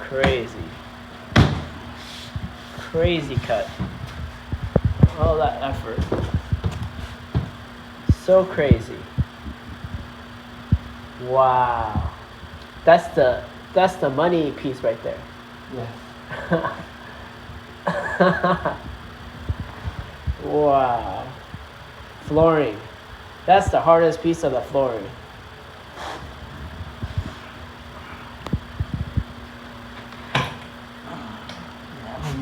crazy. Crazy cut. All that effort. So crazy. Wow. That's the money piece right there. Yes. Wow. Flooring. That's the hardest piece of the flooring.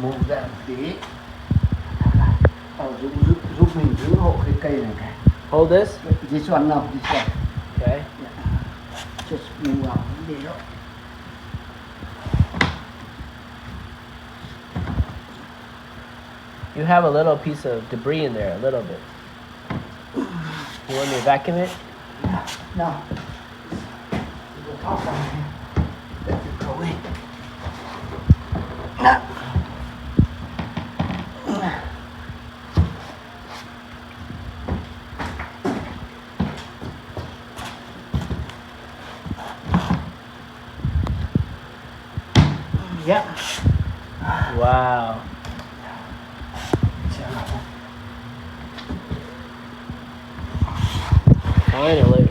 Move ra một tí. Giúp mình giữ hộ cái cây này cái. Hold this? This one now, this one. Okay. Yeah. Just move out a little. You have a little piece of debris in there, a little bit. You want me to vacuum it? No. The top one here. Let it go in. No. Yeah. Wow. Finally.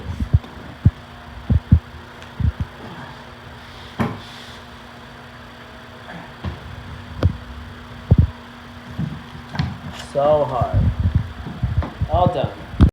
So hard. All done.